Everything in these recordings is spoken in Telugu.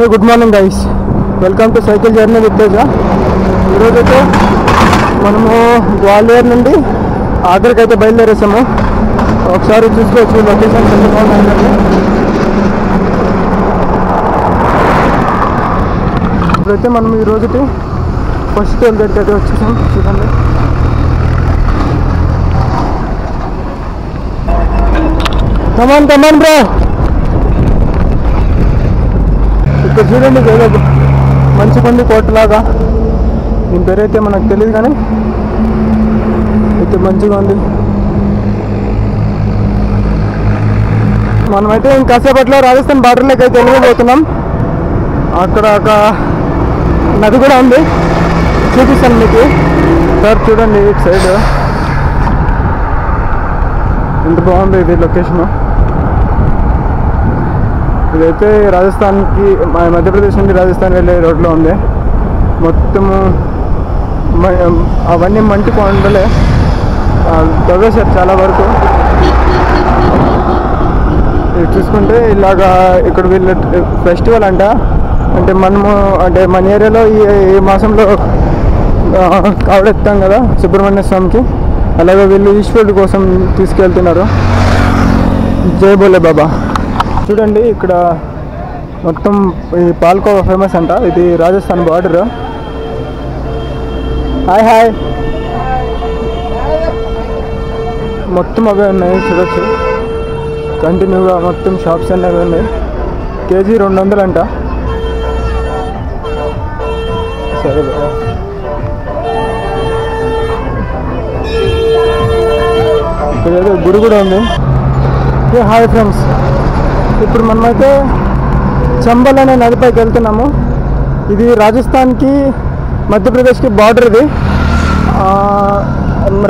Good morning guys, welcome to cycle journey with Teja. ఈరోజైతే మనము గ్వాలియర్ నుండి ఆగ్రాకి అయితే బయలుదేరేసాము. ఒకసారి చూసుకోవచ్చు లొకేషన్ ఎంత బాగుందండి. ఇప్పుడైతే మనం ఈరోజుకి ఫస్ట్ టోల్ గేట్కి అయితే వచ్చేసాం. చూడండి, కమాన్ బ్రో. ఇక్కడ చూడండి, ఏదో మంచి కొంది కోటలాగా, దీని పేరైతే మనకు తెలియదు కానీ అయితే మంచిగా ఉంది. మనమైతే ఇంకాసేపట్లో రాజస్థాన్ బార్డర్లోకి అయితే వెళ్ళిపోతున్నాం. అక్కడ ఒక నది కూడా ఉంది, చూపిస్తాను మీకు. సార్ చూడండి, ఇటు సైడ్ ఎంత బాగుంది ఇది లొకేషను. ఇదైతే రాజస్థాన్కి, మధ్యప్రదేశ్ నుండి రాజస్థాన్ వెళ్ళే రోడ్లో ఉంది. మొత్తము అవన్నీ మంటి కొండలే, తవ్వేశారు చాలా వరకు. చూసుకుంటే ఇలాగా ఇక్కడ వీళ్ళ ఫెస్టివల్ అంటే మనము అంటే మన ఏరియాలో ఈ మాసంలో కావడెత్తాం కదా సుబ్రహ్మణ్య స్వామికి, అలాగే వీళ్ళు ఈశ్వరుడి కోసం తీసుకెళ్తున్నారు. జై బోలే బాబా. చూడండి, ఇక్కడ మొత్తం ఈ పాల్కోవా ఫేమస్ అంట. ఇది రాజస్థాన్ బార్డర్. హాయ్ మొత్తం అవే ఉన్నాయి, చూడొచ్చు. కంటిన్యూగా మొత్తం షాప్స్ అన్నీ అవి ఉన్నాయి. కేజీ 200 అంట. సరే బాబా. ఇక్కడ ఏదో గుడి కూడా ఉంది. హాయ్ ఫ్రెండ్స్, ఇప్పుడు మనమైతే చంబల్ అనే నదిపైకి వెళ్తున్నాము. ఇది రాజస్థాన్కి మధ్యప్రదేశ్కి బార్డర్. ఇది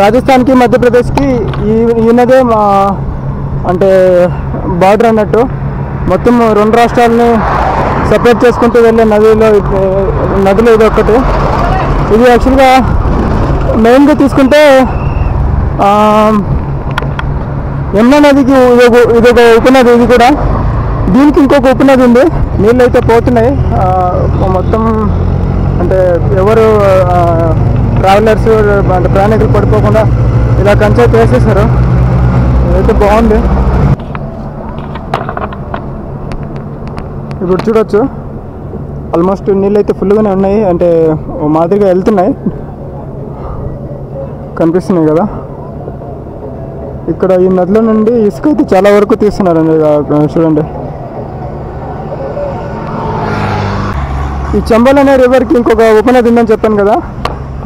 రాజస్థాన్కి మధ్యప్రదేశ్కి ఈ నదే అంటే బార్డర్ అన్నట్టు. మొత్తం 2 రాష్ట్రాలని సపరేట్ చేసుకుంటూ వెళ్ళే నదిలో ఇది ఒకటి. ఇది యాక్చువల్గా మెయిన్గా తీసుకుంటే యమునా నదికి ఇదొక ఉపనది. ఇది కూడా దీనికి ఇంకొక ఉపనది ఉంది. నీళ్ళు అయితే పోతున్నాయి మొత్తం. అంటే ఎవరు ట్రావెలర్స్ అంటే ప్రయాణికులు పడిపోకుండా ఇలా కంచె వేసేసారు. ఇదైతే బాగుంది. ఇప్పుడు చూడొచ్చు, ఆల్మోస్ట్ నీళ్ళు అయితే ఫుల్గానే ఉన్నాయి. అంటే మాదిరిగా వెళ్తున్నాయి, కనిపిస్తున్నాయి కదా. ఇక్కడ ఈ నదిలో నుండి ఇసుక అయితే చాలా వరకు తీస్తున్నారండి. చూడండి, ఈ చంబల్ అనే రివర్కి ఇంకొక ఉపనది ఉందని చెప్పాను కదా,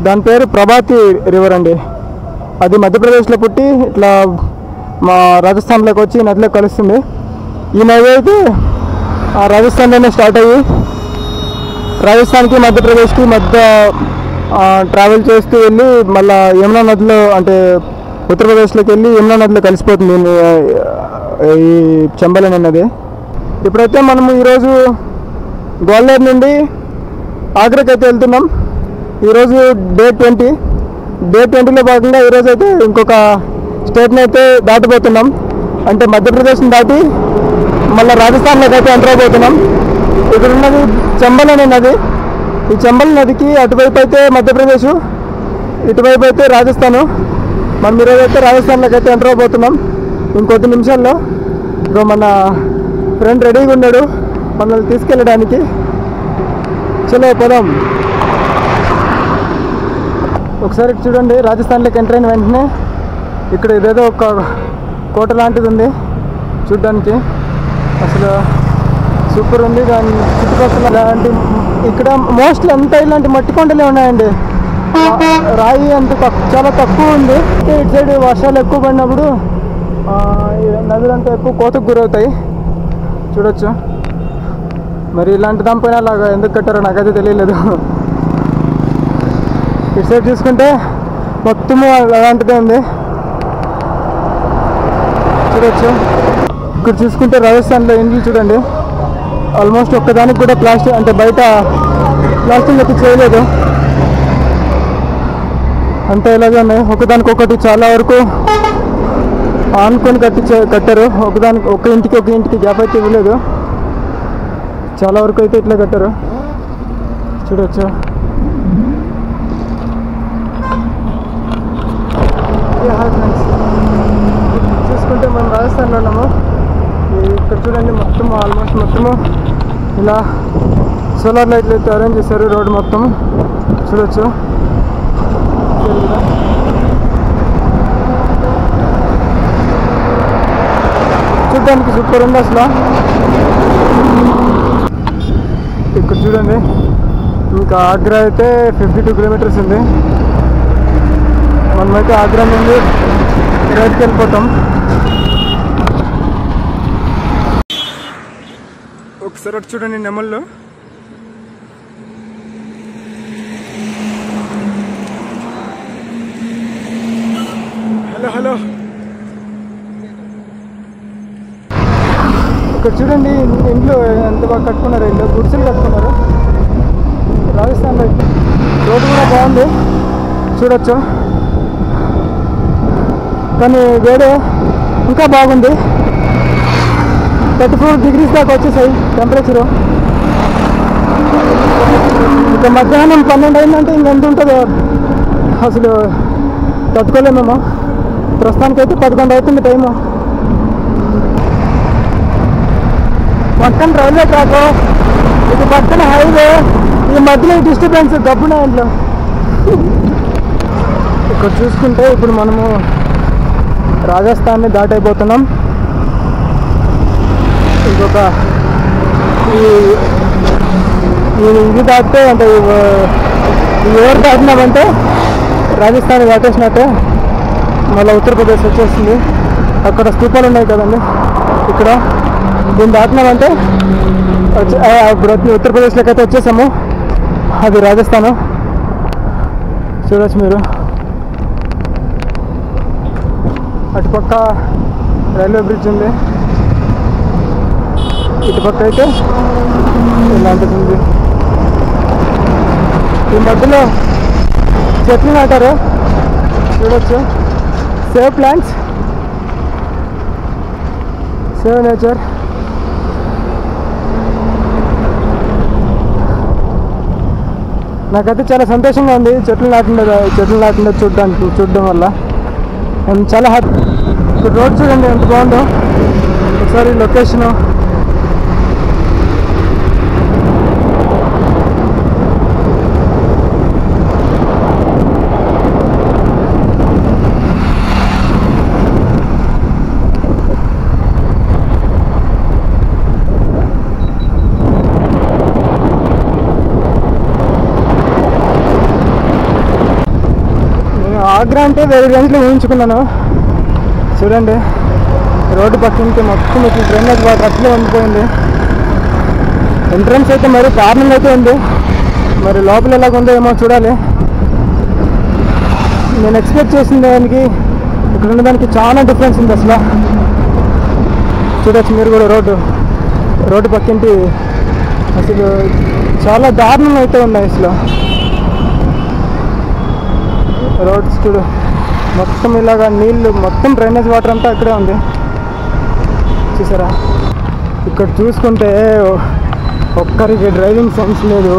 దాని పేరు ప్రభాతి రివర్ అండి. అది మధ్యప్రదేశ్లో పుట్టి ఇట్లా మా రాజస్థాన్లోకి వచ్చి ఈ నదిలో కలుస్తుంది. ఈ నది అయితే రాజస్థాన్లోనే స్టార్ట్ అయ్యి రాజస్థాన్కి మధ్యప్రదేశ్కి మధ్య ట్రావెల్ చేస్తూ వెళ్ళి మళ్ళీ యమునా నదిలో అంటే ఉత్తరప్రదేశ్లోకి వెళ్ళి యమునా నదిలో కలిసిపోతుంది ఈ చంబల్ అనే నది. ఇప్పుడైతే మనము ఈరోజు గ్వాలియర్ నుండి ఆగ్రాకి అయితే వెళ్తున్నాం. ఈరోజు డే 20. డే 20లో భాగంగా ఈరోజు అయితే ఇంకొక స్టేట్ని అయితే దాటిపోతున్నాం. అంటే మధ్యప్రదేశ్ని దాటి మళ్ళీ రాజస్థాన్లోకి అయితే ఎంటర్ అయిపోతున్నాం. ఇక్కడ ఉన్నది చంబల్ అనే నది. ఈ చంబల్ నదికి అటువైపు అయితే మధ్యప్రదేశ్, ఇటువైపు అయితే రాజస్థాను. మనం ఈరోజైతే రాజస్థాన్లోకి అయితే ఎంటర్ అయిపోతున్నాం ఇంకొద్ది నిమిషాల్లో. ఇక మన ఫ్రెండ్ రెడీగా ఉన్నాడు మనల్ని తీసుకెళ్ళడానికి. చలో పోదాం. ఒకసారి చూడండి, రాజస్థాన్లోకి ఎంటర్ అయిన వెంటనే ఇక్కడ ఇదేదో ఒక కోట లాంటిది ఉంది చూడ్డానికి. అసలు సూపర్ ఉంది. దాని చుట్టుపక్కల ఇలాంటి ఇక్కడ మోస్ట్లీ అంతా ఇలాంటి మట్టి కొండలే ఉన్నాయండి. రాయి అంత చాలా తక్కువ ఉంది. ఇటు సైడ్ వర్షాలు ఎక్కువ పడినప్పుడు నదులంతా ఎక్కువ కోతకు గురవుతాయి. చూడొచ్చు. మరి ఇలాంటి దానిపైన అలాగా ఎందుకు కట్టారో నాకైతే తెలియలేదు. ఇటు సైడ్ చూసుకుంటే మొత్తము అలాంటిదే ఉంది, చూడొచ్చు. ఇక్కడ చూసుకుంటే రాజస్థాన్లో ఇండ్లు చూడండి, ఆల్మోస్ట్ ఒక్కదానికి కూడా ప్లాస్టిక్ అంటే బయట ప్లాస్టిక్ అయితే చేయలేదు. అంతా ఇలాగే ఉన్నాయి, ఒకదానికొకటి చాలా వరకు ఆనుకొని కట్టారు. ఒక ఇంటికి గ్యాప్ అయితే ఇవ్వలేదు. చాలా వరకు అయితే ఇట్లా కట్టారు, చూడొచ్చు. చూసుకుంటే మనం రాజస్థాన్లో ఉన్నాము. ఇక్కడ చూడండి మొత్తం ఆల్మోస్ట్ మొత్తము ఇలా సోలార్ లైట్లు అయితే అరేంజ్ చేశారు రోడ్డు మొత్తం, చూడొచ్చు. చూడడానికి సూపర్ ఉంది అసలు. ఇక్కడ చూడండి ఇంకా ఆగ్రా అయితే 52 కిలోమీటర్స్ ఉంది. మనమైతే ఆగ్రా నుండి రైట్కి వెళ్ళిపోతాం. ఒకసారి ఒకటి చూడండి నెమళ్ళు. హలో హలో ఇక్కడ చూడండి ఇంట్లో ఎంత బాగా కట్టుకున్నారు, ఇల్లు గుడిసెలు కట్టుకున్నారు. రాజస్థాన్లో రోడ్డు కూడా బాగుంది, చూడొచ్చు. కానీ వేడి ఇంకా బాగుంది. 34 degrees దాకా వచ్చేసాయి టెంపరేచరు. ఇక మధ్యాహ్నం 12 అయిందంటే ఇంకెంత ఉంటుందో అసలు తట్టుకోలేమేమో. ప్రస్తుతానికైతే 11 అవుతుంది టైము. పక్కన రైల్వే ట్రాక్, ఇది పక్కన హైవే, ఈ మధ్యలో డిస్టర్బెన్స్ గబ్బున ఇంట్లో. ఇక్కడ చూసుకుంటే ఇప్పుడు మనము రాజస్థాన్ని దాటైపోతున్నాం. ఇంకొక ఇది దాటితే అంటే ఈ ఎవరు దాటినామంటే రాజస్థాన్ దాటేసినట్టే. మళ్ళీ ఉత్తరప్రదేశ్ వచ్చేస్తుంది. అక్కడ స్తూపాలు ఉన్నాయి కదండి, ఇక్కడ దీన్ని దాటినామంటే ఇప్పుడు ఉత్తరప్రదేశ్లోకి అయితే వచ్చేసాము. అది రాజస్థాను, చూడొచ్చు మీరు. అటుపక్క రైల్వే బ్రిడ్జ్ ఉంది, ఇటుపక్క అయితే ఇలాంటిది ఉంది. ఈ మధ్యలో చెట్లు నాటారు, చూడొచ్చు. Save plants, save nature. నాకైతే చాలా సంతోషంగా ఉంది చెట్లు నాటిండే చూడడం వల్ల. నేను చాలా హ్యాపీ. ఇప్పుడు రోడ్ చూడండి ఎంత బాగుందో ఒకసారి లొకేషను. ఆగ్రా అంటే వేరే రేంజ్లో ఊహించుకున్నాను. చూడండి రోడ్డు పక్కనకి మొత్తం ఇట్లా డ్రైనేజ్ వాటర్ అట్లే ఉండిపోయింది. ఎంట్రన్స్ అయితే మరి దారుణంగా అయితే ఉంది. మరి లోపల ఎలాగ ఉందో ఏమో చూడాలి. నేను ఎక్స్పెక్ట్ చేసిన దానికి ఇక్కడ ఉన్నదానికి చాలా డిఫరెన్స్ ఉంది అసలు. చూడొచ్చు మీరు కూడా రోడ్డు పక్కింటి అసలు చాలా దారుణంగా అయితే ఉన్నాయి అసలు. రోడ్స్ చూడు మొత్తం ఇలాగా నీళ్ళు, మొత్తం డ్రైనేజ్ వాటర్ అంతా ఇక్కడే ఉంది, చూసారా. ఇక్కడ చూసుకుంటే ఒక్కరికి డ్రైవింగ్ సెన్స్ లేదు.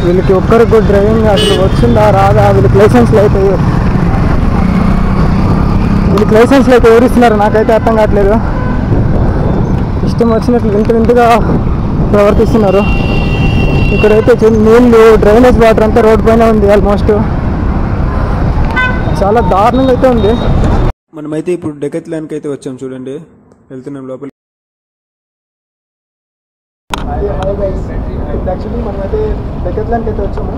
వీళ్ళకి ఒక్కరికి కూడా డ్రైవింగ్ అసలు వచ్చిందా రాదా, వీళ్ళకి లైసెన్స్లు అయితే ఎవరు ఇస్తున్నారు నాకైతే అర్థం కావట్లేదు. ఇష్టం వచ్చినట్లు వింతగా ప్రవర్తిస్తున్నారు. ఇక్కడైతే నీళ్ళు, డ్రైనేజ్ వాటర్ అంతా రోడ్ పైన ఉంది. ఆల్మోస్ట్ చాలా దారుణంగా అయితే ఉంది. మనమైతే ఇప్పుడు డెకత్లాన్కి అయితే వచ్చాం, చూడండి వెళ్తున్నాం లోపల. యాక్చువల్లీ మనమైతే డెకత్లాన్కి అయితే వచ్చాము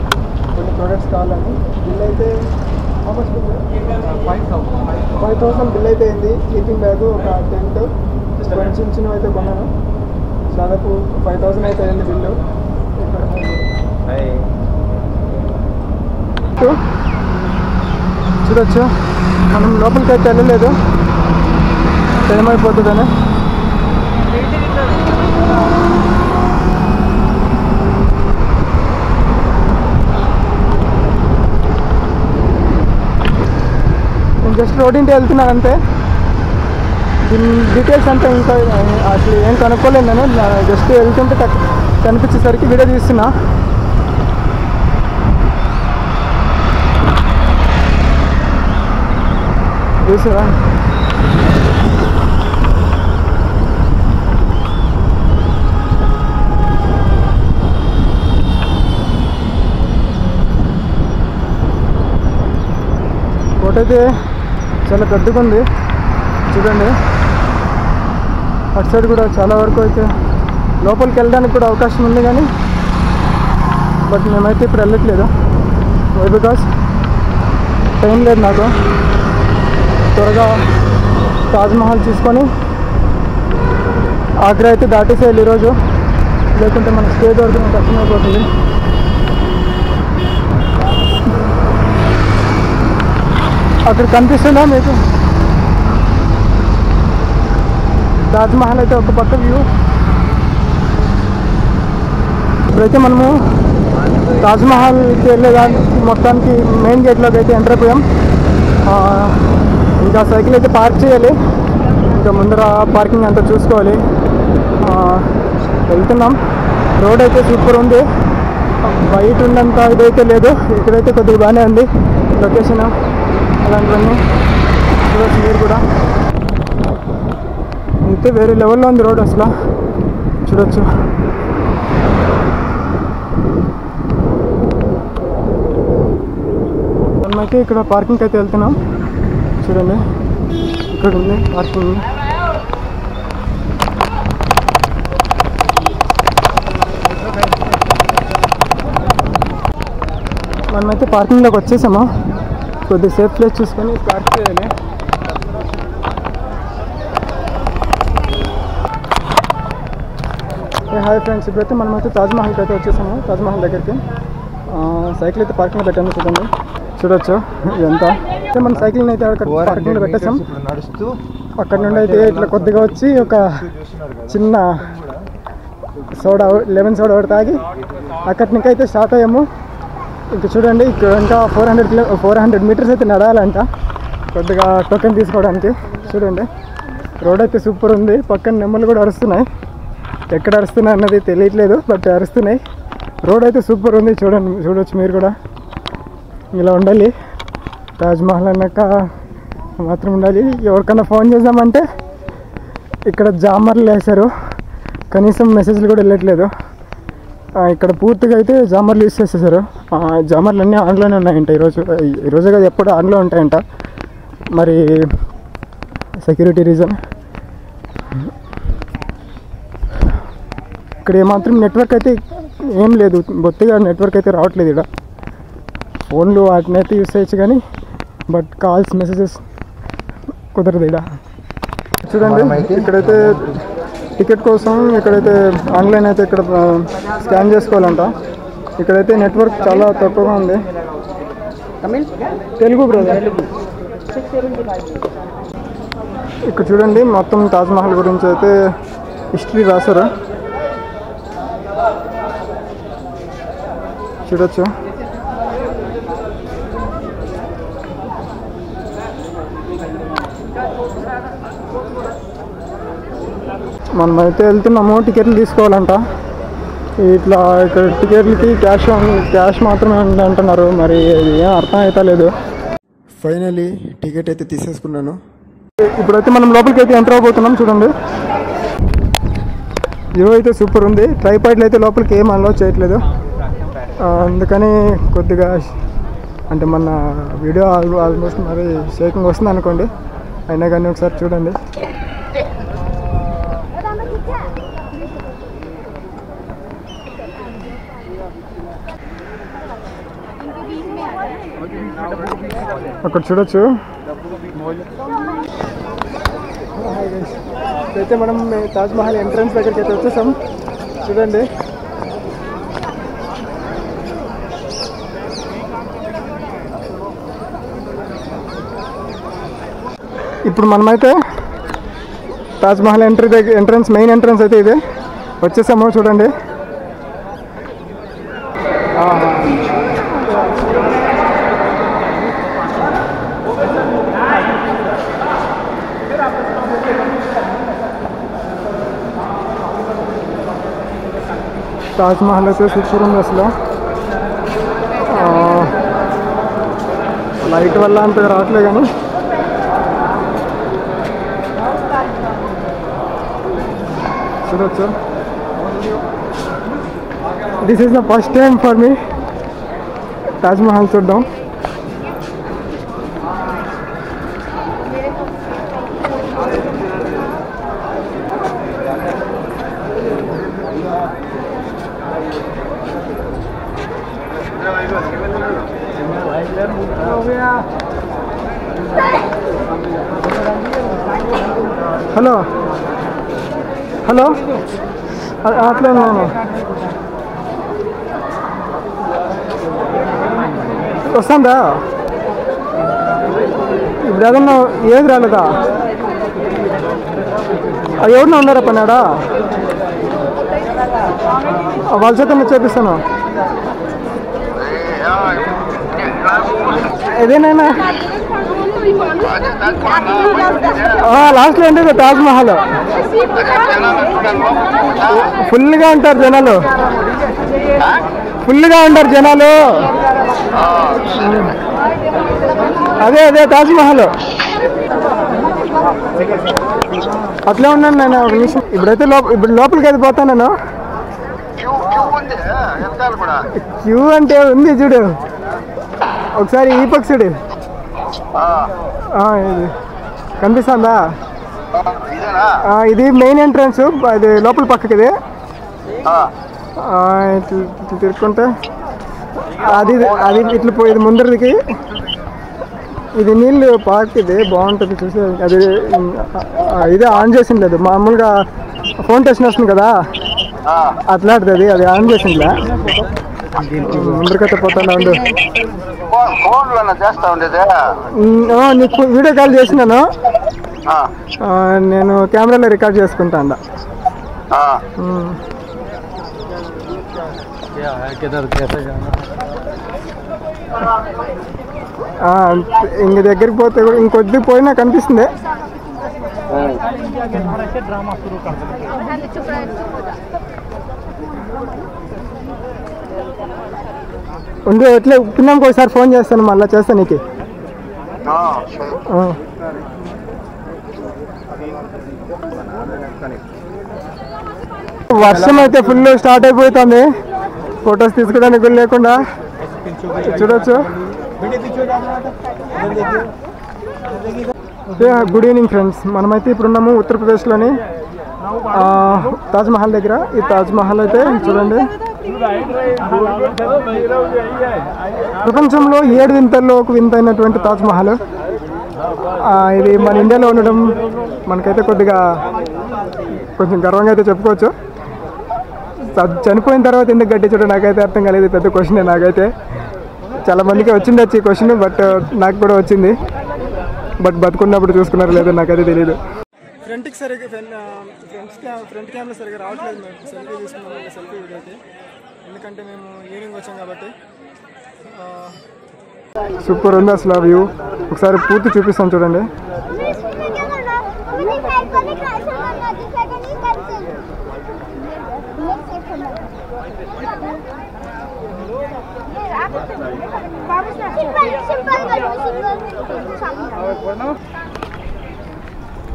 కొన్ని ప్రోడక్ట్స్ కావాలని. బిల్ అయితే 5,000 బిల్ అయితే అయింది. స్లీపింగ్ బ్యాగ్, ఒక టెంట్, కొంచెం చిన్నవి అయితే కొన్నాను. దాదాపు 5,000 అయితే అయింది బిల్లు. చూడొచ్చు మనం లోపలికి అయితే వెళ్ళలేదు, టైం అయిపోతుందని. నేను జస్ట్ రోడ్ ఇంటి వెళ్తున్నాను అంతే. దీని డీటెయిల్స్ అంతా ఇంకా అసలు ఏం కనుక్కోలేదు నేను జస్ట్ వెళ్తుంటే కనిపించేసరికి వీడియో తీస్తున్నా. చూసారా కోట అయితే చాలా పెద్దగా ఉంది చూడండి. అటు సైడ్ కూడా చాలా వరకు అయితే లోపలికి వెళ్ళడానికి కూడా అవకాశం ఉంది కానీ బట్ మేమైతే ఇప్పుడు వెళ్ళట్లేదు. వై బికాస్ టైం లేదు నాకు. త్వరగా తాజ్మహల్ చూసుకొని ఆగ్రా అయితే దాటేసేయాలి ఈరోజు, లేకుంటే మన స్టే దొరకడం కష్టమైపోతుంది. అక్కడ కనిపిస్తుందా మీకు తాజ్మహల్ అయితే ఒక పక్క వ్యూ. ఇప్పుడైతే మనము తాజ్మహల్కి వెళ్ళేదానికి మొత్తానికి మెయిన్ గేట్లోకి అయితే ఎంటర్ అయిపోయాం. ఇంకా సైకిల్ అయితే పార్క్ చేయాలి, ఇంకా ముందర పార్కింగ్ అంతా చూసుకోవాలి. వెళ్తున్నాం. రోడ్ అయితే సూపర్ ఉంది, బయట ఉన్నంత ఇదైతే లేదు. ఇక్కడైతే కొద్దిగా బాగానే ఉంది లొకేషన్, అలాంటివన్నీ చూడవచ్చు మీరు కూడా. అయితే వేరే లెవెల్లో ఉంది రోడ్ అసలు, చూడొచ్చు. మనమైతే ఇక్కడ పార్కింగ్కి అయితే వెళ్తున్నాం. చూడండి ఇక్కడ ఉంది పార్కింగ్. మనమైతే పార్కింగ్లోకి వచ్చేసాము. కొద్దిగా సేఫ్ ప్లేస్ చూసుకొని పార్క్ చేయాలి. హాయ్ ఫ్రెండ్స్, ఇప్పుడైతే మనమైతే తాజ్మహల్కి అయితే వచ్చేసాము. తాజ్మహల్ దగ్గరికి సైకిల్ అయితే పార్కింగ్లో పెట్టాము. చూడొచ్చు ఇదంతా. అయితే మన సైకిల్ని అయితే అక్కడ పార్కింగ్లో పెట్టేసాం. అక్కడ నుండి అయితే ఇట్లా కొద్దిగా వచ్చి ఒక చిన్న సోడా, లెమన్ సోడా ఒకటి తాగి అక్కడి నుంచి అయితే స్టార్ట్ అయ్యాము. ఇంకా చూడండి ఇక్కడ ఇంకా 400 మీటర్స్ అయితే నడాలంట కొద్దిగా టోకెన్ తీసుకోవడానికి. చూడండి రోడ్ అయితే సూపర్ ఉంది. పక్కన నెమ్మలు కూడా అరుస్తున్నాయి. ఎక్కడ అరుస్తున్నాయి అన్నది తెలియట్లేదు, బట్ అరుస్తున్నాయి. రోడ్ అయితే సూపర్ ఉంది. చూడొచ్చు మీరు కూడా. ఇలా ఉండాలి తాజ్మహల్ అన్నాక మాత్రం ఉండాలి. ఎవరికైనా ఫోన్ చేద్దామంటే ఇక్కడ జామర్లు వేశారు, కనీసం మెసేజ్లు కూడా వెళ్ళట్లేదు. ఇక్కడ పూర్తిగా అయితే జామర్లు యూస్ చేసేసారు. జామర్లు అన్నీ ఆన్లోనే ఉన్నాయంట ఈరోజు కదా, ఎప్పుడు ఆన్లో ఉంటాయంట. మరి సెక్యూరిటీ రీజన్. ఇక్కడ ఏమాత్రం నెట్వర్క్ అయితే ఏం లేదు, బొత్తిగా నెట్వర్క్ అయితే రావట్లేదు. ఇక్కడ ఫోన్లు వాటిని అయితే యూస్ చేయొచ్చు కానీ బట్ కాల్స్ మెసేజెస్ కుదరదు. ఇక్కడ చూడండి ఇక్కడైతే టికెట్ కోసం ఇక్కడైతే ఆన్లైన్ అయితే ఇక్కడ స్కాన్ చేసుకోవాలంట. ఇక్కడైతే నెట్వర్క్ చాలా తక్కువగా ఉంది. తెలుగు బ్రదర్. ఇక్కడ చూడండి మొత్తం తాజ్మహల్ గురించి అయితే హిస్టరీ రాశారు. చూడొచ్చు. మనమైతే వెళ్తున్నాము. టికెట్లు తీసుకోవాలంట. ఇట్లా ఇక్కడ టికెట్లకి క్యాష్ మాత్రమే అంటున్నారు. మరి ఏం అర్థం అయితే లేదు. ఫైనలీ టికెట్ అయితే తీసేసుకున్నాను. ఇప్పుడైతే మనం లోపలికి అయితే ఎంటర్ అవబోతున్నాం. చూడండి వ్యూ అయితే సూపర్ ఉంది. ట్రైపాడ్లు అయితే లోపలికి ఏం అలౌ చేయట్లేదు. అందుకని కొద్దిగా అంటే మన వీడియో ఆల్మోస్ట్ మరి షేకింగ్ వస్తుంది అనుకోండి. అయినా కానీ ఒకసారి చూడండి. అక్కడ చూడొచ్చు. అయితే మనం తాజ్మహల్ ఎంట్రన్స్ దగ్గరికి అయితే వచ్చేసాం. చూడండి ఇప్పుడు మనమైతే తాజ్మహల్ ఎంట్రన్స్ మెయిన్ ఎంట్రన్స్ అయితే ఇదే వచ్చేసాము. చూడండి తాజ్మహల్ అయితే సూపర్ ఉంది అసలు. లైట్ వల్ల అంతగా రావట్లేదు కానీ చూడొచ్చు. This is the first time for me Taj Mahal చూద్దాం. హలో హలో అట్లా ఉన్నాను. వస్తుందా ఇప్పుడు? ఏదన్నా ఏది రాలేదా? ఎవరిన ఉన్నారా పన్నాడా? వాళ్ళ చేత చేపిస్తాను. ఏదేనైనా లాస్ట్లో ఏంటంటే తాజ్మహల్ ఫుల్గా ఉంటారు జనాలు, ఫుల్గా ఉంటారు జనాలు. అదే అదే తాజ్మహల్. అట్లే ఉన్నాను నేను ఒక నిమిషం. ఇప్పుడైతే ఇప్పుడు లోపలికి అయితే పోతాను నేను. క్యూ అంటే ఉంది చూడు, ఒకసారి ఈ పక్క చూడు. ఇది కనిపిస్తుందా? ఇది మెయిన్ ఎంట్రన్స్, అది లోపల పక్కకి. ఇది ఇట్లా తిరుక్కుంటే అది అది ఇట్లా పోయేది ముందరికి. ఇది నీళ్ళు పార్క్, ఇది బాగుంటుంది చూసి. అది ఇదే ఆన్ చేసింది లేదు, మామూలుగా ఫోన్ టెస్ట్ వస్తుంది కదా అట్లాంటిది. అది ఆన్ చేసిందిలే. ముందరికైతే పోతాను ఉండు. నీకు వీడియో కాల్ చేసినాను, నేను కెమెరాలో రికార్డ్ చేసుకుంటా. ఇంక దగ్గరికి పోతే ఇంకొద్ది పోయినా కనిపిస్తుంది. ఉండు, ఎట్లా పిన్నానికి ఒకసారి ఫోన్ చేస్తాను, మళ్ళీ చేస్తాను నీకు. వర్షం అయితే ఫుల్ స్టార్ట్ అయిపోతుంది, ఫొటోస్ తీసుకోవడానికి కూడా లేకుండా. చూడొచ్చు. గుడ్ ఈవినింగ్ ఫ్రెండ్స్, మనమైతే ఇప్పుడున్నాము ఉత్తరప్రదేశ్లోని తాజ్మహల్ దగ్గర. ఈ తాజ్మహల్ అయితే చూడండి, ప్రపంచంలో 7 వింతల్లో ఒక వింత అయినటువంటి తాజ్మహల్. ఇది మన ఇండియాలో ఉండడం మనకైతే కొంచెం గర్వంగా అయితే చెప్పుకోవచ్చు. చనిపోయిన తర్వాత ఎందుకు కట్టించడం నాకైతే అర్థం కాలేదు, పెద్ద క్వశ్చనే. నాకైతే చాలా మందికి వచ్చిండొచ్చు ఈ క్వశ్చన్, బట్ నాకు కూడా వచ్చింది. బట్ బతుకున్నప్పుడు చూసుకున్నారు లేదో నాకైతే తెలియదు. ఫ్రంట్కి సరిగ్గా ఫ్రంట్ కెమెరా సరిగ్గా రావట్లేదు. మేము సెల్ఫీ తీసుకున్నాము, సెల్ఫీ వీడియో అయితే, ఎందుకంటే మేము ఈవినింగ్ వచ్చాం కాబట్టి. సూపర్ ఉంది అసలు ఆ వ్యూ. ఒకసారి పూర్తి చూపిస్తాను చూడండి.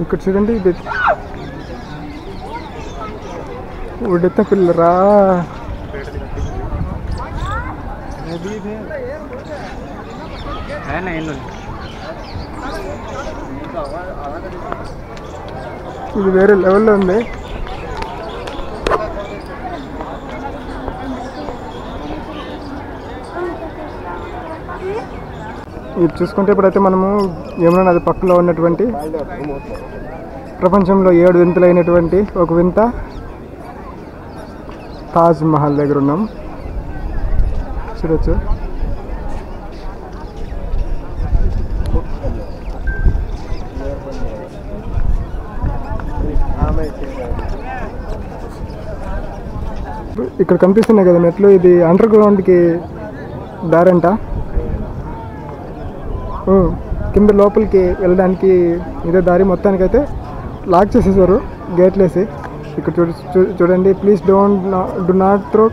ఇక్కడ చూడండి, ఇది ఉడత పిల్లరా. ఇది వేరే లెవెల్లో ఉంది. ఇది చూసుకుంటే ఇప్పుడైతే మనము యమునా నది పక్కలో ఉన్నటువంటి ప్రపంచంలో 7 వింతలైనటువంటి ఒక వింత తాజ్మహల్ దగ్గర ఉన్నాం. చూడొచ్చు. ఇక్కడ కనిపిస్తున్నాయి కదా మెట్లు, ఇది అండర్ గ్రౌండ్కి దారంట. కింద లోపలికి వెళ్ళడానికి ఇదే దారి. మొత్తానికైతే లాక్ చేసేసారు గేట్లు వేసి. ఇక్కడ చూడండి, please do not throw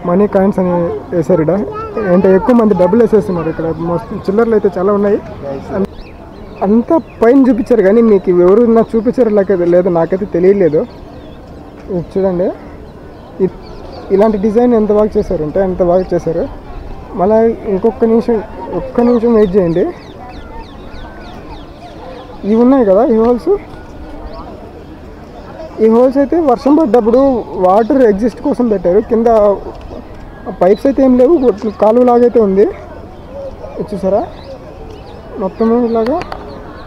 money coins అని వేసారు. ఇక్కడ అంటే ఎక్కువ మంది డబ్బులు వేసేస్తున్నారు. ఇక్కడ చిల్లర్లు అయితే చాలా ఉన్నాయి. అంతా పైన చూపించారు కానీ మీకు ఎవరు నాకు చూపించారు లేదు, నాకైతే తెలియలేదు. చూడండి, ఇలాంటి డిజైన్ ఎంత బాగా చేశారంటే అంత బాగా చేశారు. మళ్ళీ ఒక్క నిమిషం వెయిట్ చేయండి. ఇవి ఉన్నాయి కదా ఈ హోల్స్ అయితే వర్షం పడ్డప్పుడు వాటర్ ఎగ్జిస్ట్ కోసం పెట్టారు. కింద పైప్స్ అయితే ఏం లేవు, కాలువలాగైతే ఉంది. చూసారా, మొత్తం ఇలాగా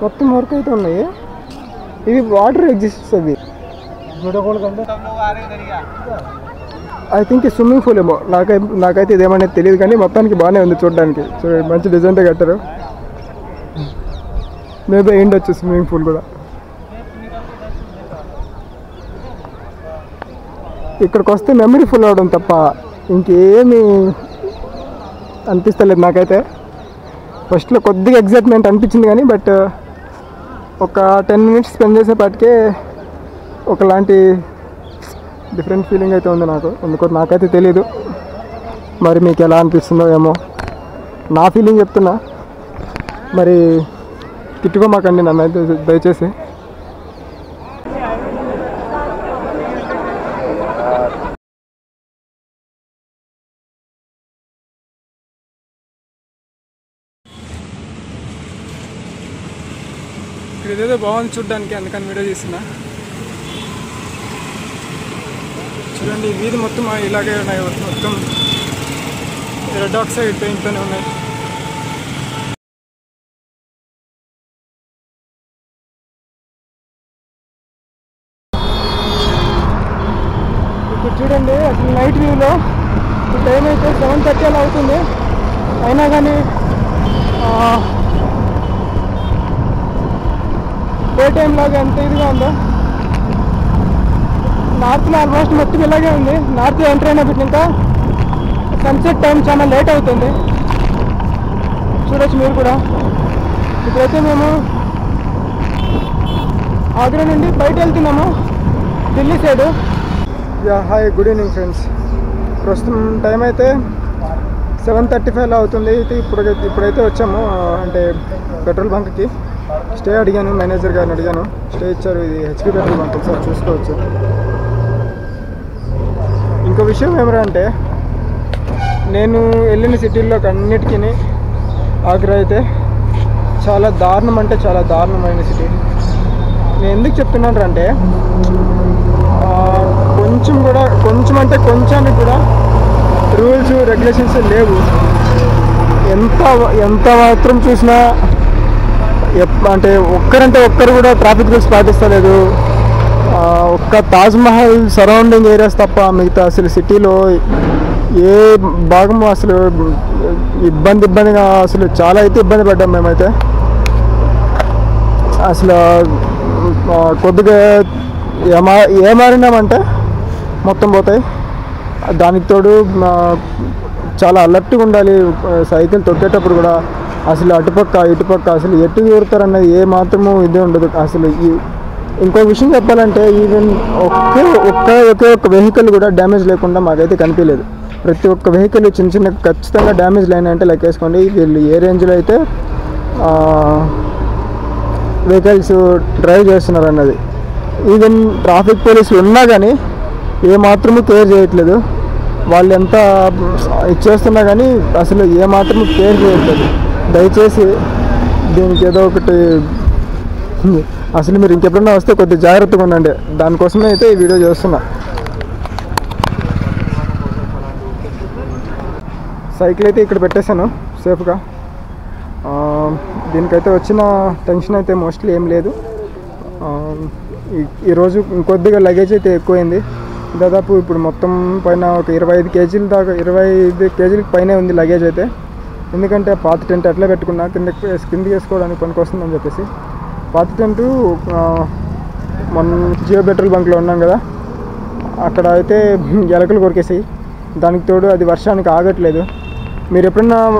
మొత్తం వర్క్ అయితే ఉన్నాయి. ఇవి వాటర్ ఎగ్జిస్ట్ అవి. ఐ థింక్ ఈ స్విమ్మింగ్ పూల్ ఏమో, నాకైతే ఇదేమనేది తెలియదు కానీ మొత్తానికి బాగానే ఉంది చూడడానికి. మంచి డిజైన్తో కట్టారు. మేబీ అయ్యిండొచ్చు స్విమ్మింగ్ పూల్ కూడా. ఇక్కడికి వస్తే మెమరీ ఫుల్ అవడం తప్ప ఇంకేమీ అనిపిస్తలేదు నాకైతే. ఫస్ట్లో కొద్దిగా ఎగ్జైట్మెంట్ అనిపించింది కానీ బట్ ఒక 10 minutes స్పెండ్ చేసేపాటికే ఒకలాంటి డిఫరెంట్ ఫీలింగ్ అయితే ఉంది నాకు. ఎందుకో నాకైతే తెలీదు, మరి మీకు ఎలా అనిపిస్తుందో ఏమో. నా ఫీలింగ్ చెప్తున్నా, మరి తిట్టుకోమాకండి నన్ను అయితే దయచేసి. ఇక్కడ ఏదేదో బాగుంది చూడడానికి, అందుకని వీడియో తీస్తున్నా. చూడండి, వీధి మొత్తం ఇలాగే ఉన్నాయి. మొత్తం రెడ్ ఆక్సైడ్ పెయింట్తోనే ఉన్నాయి. ఇప్పుడు చూడండి, అసలు నైట్ వ్యూలో టైం అయితే 7:30 అలా అవుతుంది. అయినా కానీ డే టైం లాగా ఎంత ఇదిగా ఉందో. నార్త్లో ఆల్మోస్ట్ మొత్తం ఇలాగే ఉంది. నార్త్ ఎంటర్ అయినప్పుడు ఇంకా సన్సెట్ టైం చాలా లేట్ అవుతుంది. చూడొచ్చు మీరు కూడా. ఇప్పుడైతే మేము ఆగ్రా నుండి బయట వెళ్తున్నాము, Delhi side. Hi, good evening friends. ప్రస్తుతం టైం అయితే 7:35 అవుతుంది. ఇప్పుడైతే వచ్చాము అంటే పెట్రోల్ బంక్కి. స్టే అడిగాను, మేనేజర్ గారిని అడిగాను, స్టే ఇచ్చారు. ఇది హెచ్పి పెట్రోల్ బంక్, ఒకసారి చూసుకోవచ్చు. ఇంకో విషయం ఏమరా అంటే, నేను వెళ్ళిన సిటీల్లోకి అన్నిటికీ ఆగ్రా అయితే చాలా దారుణం అంటే చాలా దారుణమైన సిటీ. నేను ఎందుకు చెప్తున్నాను అంటే, కొంచెం అంటే కొంచెానికి కూడా రూల్స్ రెగ్యులేషన్స్ లేవు. ఎంత మాత్రం చూసినా అంటే ఒక్కరు కూడా ట్రాఫిక్ రూల్స్ పాటిస్తలేదు. ఒక్క తాజ్మహల్ సరౌండింగ్ ఏరియాస్ తప్ప మిగతా అసలు సిటీలో ఏ భాగము అసలు ఇబ్బందిగా, అసలు చాలా అయితే ఇబ్బంది పడ్డాం మేమైతే. అసలు కొద్దిగా ఏమారినామంటే మొత్తం పోతాయి. దానికి తోడు చాలా అలర్ట్గా ఉండాలి. సైకిల్ తొక్కేటప్పుడు కూడా అసలు అటుపక్క ఇటుపక్క అసలు ఎటు దూరుతారన్నది ఏ మాత్రము ఇదే ఉండదు. అసలు ఇంకో విషయం చెప్పాలంటే, ఈవెన్ ఒకే ఒక్క వెహికల్ కూడా డ్యామేజ్ లేకుండా మాకైతే కనిపించలేదు. ప్రతి ఒక్క వెహికల్ చిన్న ఖచ్చితంగా డ్యామేజ్ లేనంటే లెక్కేసుకోండి. వీళ్ళు ఏ రేంజ్లో అయితే వెహికల్స్ డ్రైవ్ చేస్తున్నారు అన్నది. ఈవెన్ ట్రాఫిక్ పోలీసులు ఉన్నా కానీ ఏ మాత్రము కేర్ చేయట్లేదు. వాళ్ళు ఎంత ఇచ్చేస్తున్నా కానీ అసలు ఏ మాత్రము కేర్ చేయట్లేదు. దయచేసి దీనికి ఏదో ఒకటి, అసలు మీరు ఇంకెప్పుడన్నా వస్తే కొద్దిగా జాగ్రత్తగా ఉండండి. దానికోసమే అయితే ఈ వీడియో చేస్తున్నా. సైకిల్ అయితే ఇక్కడ పెట్టేశాను సేఫ్గా. దీనికైతే వచ్చిన టెన్షన్ అయితే మోస్ట్లీ ఏం లేదు. ఈరోజు ఇంకొద్దిగా లగేజ్ అయితే ఎక్కువైంది. దాదాపు ఇప్పుడు మొత్తం పైన ఒక 25 కేజీల దాకా, 25 కేజీలకు పైనే ఉంది లగేజ్ అయితే. ఎందుకంటే పాత టెంట్ అట్లా పెట్టుకున్నా, కిందకి వేసుకోవడానికి పనికొస్తుందని చెప్పేసి. పాత టెంటు మన జియో పెట్రోల్ బంక్లో ఉన్నాం కదా, అక్కడ అయితే ఎలకలు కొరికేసాయి. దానికి తోడు అది వర్షానికి ఆగట్లేదు. మీరు ఎప్పుడన్నా